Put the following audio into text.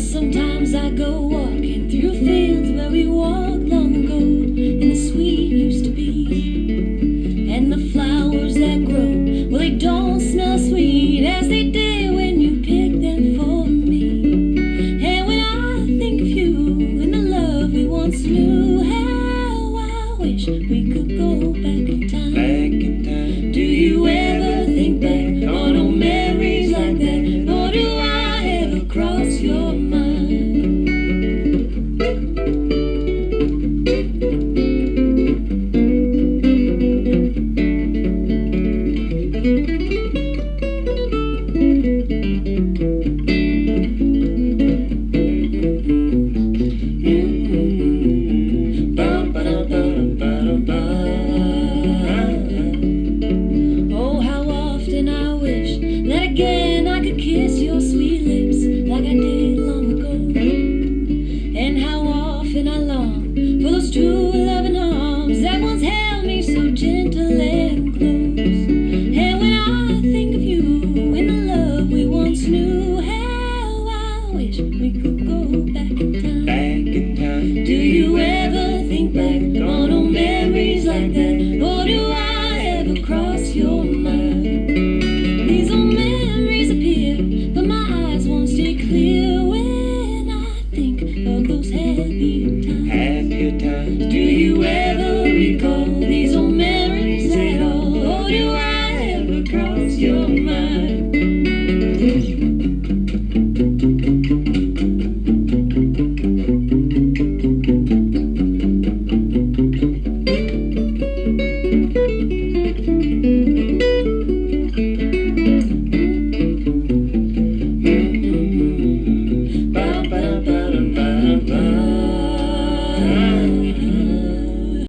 Sometimes I go walking through fields where we walked long ago, and the sweet used to be. And the flowers that grow, well, they don't smell sweet as they did when you picked them for me. And when I think of you and the love we once knew, how I wish we could go back in time. Do you ever think back on old memories like that? Or do I ever cross your mind? Oh, how often I wish that again I could kiss your sweet lips like I did long ago. And how often I long for those true loving arms that once held me so gentle and close. And when I think of you and the love we once knew, how I wish we could go back in time. Do you ever think back on old memories like that? Or do I ever cross your mind?